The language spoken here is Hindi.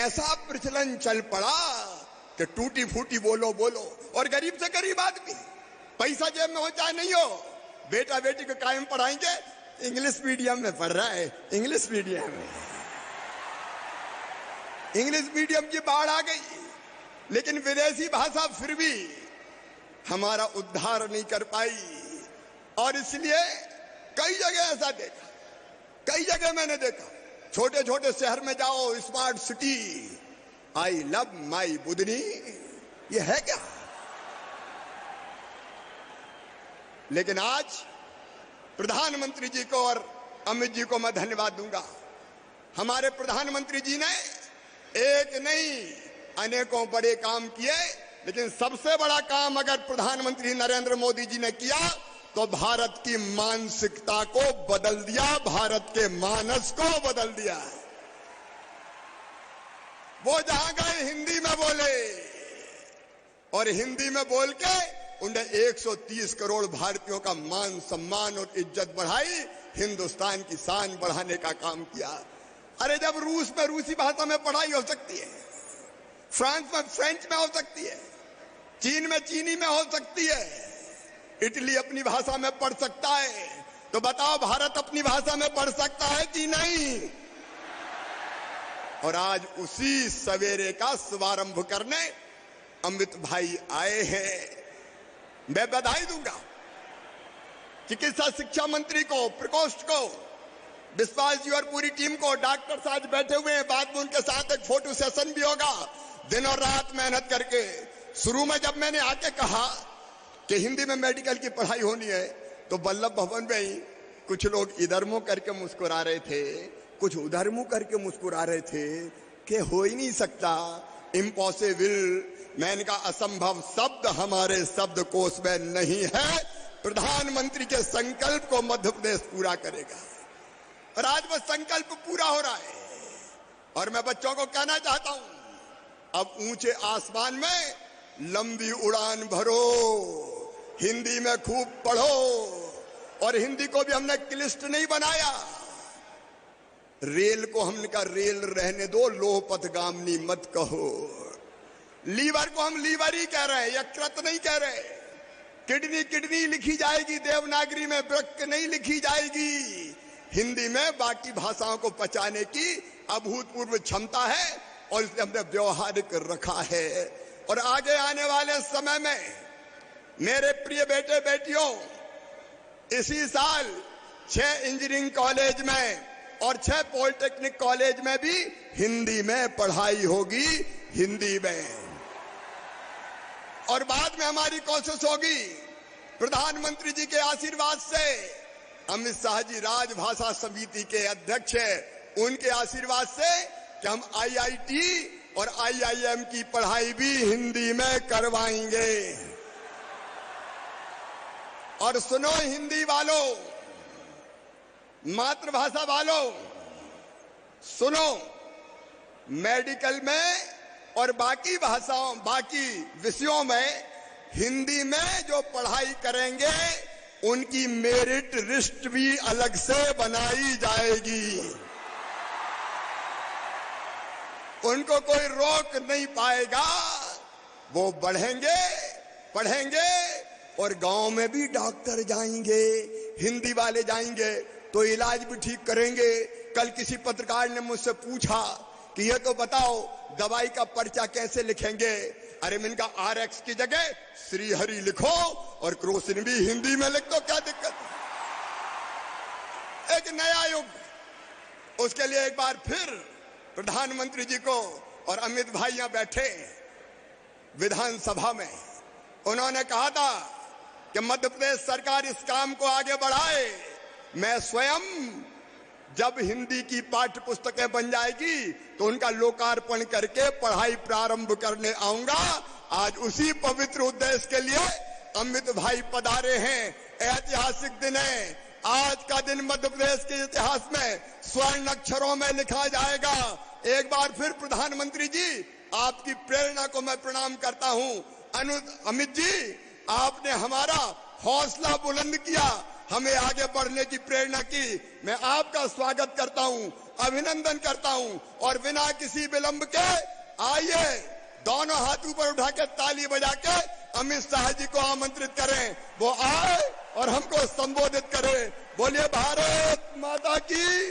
ऐसा प्रचलन चल पड़ा कि टूटी फूटी बोलो बोलो, और गरीब से गरीब आदमी पैसा जेब में हो चाहे नहीं हो, बेटा बेटी को कायम पढ़ाएंगे, इंग्लिश मीडियम में पढ़ रहा है, इंग्लिश मीडियम में, इंग्लिश मीडियम की बाढ़ आ गई। लेकिन विदेशी भाषा फिर भी हमारा उद्धार नहीं कर पाई, और इसलिए कई जगह ऐसा देखा, कई जगह मैंने देखा, छोटे छोटे शहर में जाओ, smart city, I love my Budhni, ये है क्या? लेकिन आज प्रधानमंत्री जी को और अमित जी को मैं धन्यवाद दूंगा। हमारे प्रधानमंत्री जी ने एक नहीं अनेकों बड़े काम किए, लेकिन सबसे बड़ा काम अगर प्रधानमंत्री नरेंद्र मोदी जी ने किया तो भारत की मानसिकता को बदल दिया, भारत के मानस को बदल दिया। वो जहां गए हिंदी में बोले, और हिंदी में बोल के उन्हें 130 करोड़ भारतीयों का मान सम्मान और इज्जत बढ़ाई, हिंदुस्तान की शान बढ़ाने का काम किया। अरे जब रूस में रूसी भाषा में पढ़ाई हो सकती है, फ्रांस में फ्रेंच में हो सकती है, चीन में चीनी में हो सकती है, इटली अपनी भाषा में पढ़ सकता है, तो बताओ भारत अपनी भाषा में पढ़ सकता है कि नहीं? और आज उसी सवेरे का शुभारंभ करने अमित भाई आए हैं। मैं बधाई दूंगा चिकित्सा शिक्षा मंत्री को, प्रकोष्ठ को, विश्वास जी और पूरी टीम को। डॉक्टर साहब बैठे हुए हैं, बाद में उनके साथ एक फोटो सेशन भी होगा। दिन और रात मेहनत करके, शुरू में जब मैंने आके कहा कि हिंदी में मेडिकल की पढ़ाई होनी है, तो वल्लभ भवन में ही कुछ लोग इधर मुंह करके मुस्कुरा रहे थे, कुछ उधर मुंह करके मुस्कुरा रहे थे कि हो ही नहीं सकता, इम्पॉसिबल। मैंने कहा असंभव शब्द हमारे शब्दकोश में नहीं है, प्रधानमंत्री के संकल्प को मध्य प्रदेश पूरा करेगा, और आज वो संकल्प पूरा हो रहा है। और मैं बच्चों को कहना चाहता हूं, अब ऊंचे आसमान में लंबी उड़ान भरो, हिंदी में खूब पढ़ो, और हिंदी को भी हमने क्लिष्ट नहीं बनाया। रेल को हमने कहा रेल रहने दो, लोह पथगामिनी मत कहो। लीवर को हम लीवर ही कह रहे हैं, यकृत नहीं कह रहे। किडनी किडनी लिखी जाएगी देवनागरी में, वृक्क नहीं लिखी जाएगी। हिंदी में बाकी भाषाओं को पचाने की अभूतपूर्व क्षमता है, और इसलिए हमने व्यवहारिक रखा है। और आगे आने वाले समय में मेरे प्रिय बेटे बेटियों, इसी साल 6 इंजीनियरिंग कॉलेज में और 6 पॉलिटेक्निक कॉलेज में भी हिंदी में पढ़ाई होगी, हिंदी में। और बाद में हमारी कोशिश होगी प्रधानमंत्री जी के आशीर्वाद से, अमित शाह जी राजभाषा समिति के अध्यक्ष हैं, उनके आशीर्वाद से कि हम आईआईटी और आईआईएम की पढ़ाई भी हिंदी में करवाएंगे। और सुनो हिंदी वालों, मातृभाषा वालों, सुनो, मेडिकल में और बाकी भाषाओं, बाकी विषयों में हिंदी में जो पढ़ाई करेंगे उनकी मेरिट लिस्ट भी अलग से बनाई जाएगी। उनको कोई रोक नहीं पाएगा, वो बढ़ेंगे, पढ़ेंगे, और गांव में भी डॉक्टर जाएंगे, हिंदी वाले जाएंगे तो इलाज भी ठीक करेंगे। कल किसी पत्रकार ने मुझसे पूछा कि ये तो बताओ दवाई का पर्चा कैसे लिखेंगे? अरे मैंने कहा RX की जगह श्रीहरि लिखो और क्रोसिन भी हिंदी में लिख दो, क्या दिक्कत है? एक नया युग। उसके लिए एक बार फिर प्रधानमंत्री जी को और अमित भाई यहां बैठे विधानसभा में, उन्होंने कहा था कि मध्य प्रदेश सरकार इस काम को आगे बढ़ाए। मैं स्वयं जब हिंदी की पाठ्य पुस्तकें बन जाएगी तो उनका लोकार्पण करके पढ़ाई प्रारंभ करने आऊंगा। आज उसी पवित्र उद्देश्य के लिए अमित भाई पधारे हैं। ऐतिहासिक दिन है। आज का दिन मध्य प्रदेश के इतिहास में स्वर्ण अक्षरों में लिखा जाएगा। एक बार फिर प्रधानमंत्री जी, आपकी प्रेरणा को मैं प्रणाम करता हूं। अमित जी, आपने हमारा हौसला बुलंद किया। हमें आगे बढ़ने की प्रेरणा की। मैं आपका स्वागत करता हूं, अभिनंदन करता हूं और बिना किसी विलंब के आइए दोनों हाथ ऊपर उठा के ताली बजा के अमित शाह जी को आमंत्रित करें, वो आए और हमको संबोधित करें। बोलिए भारत माता की।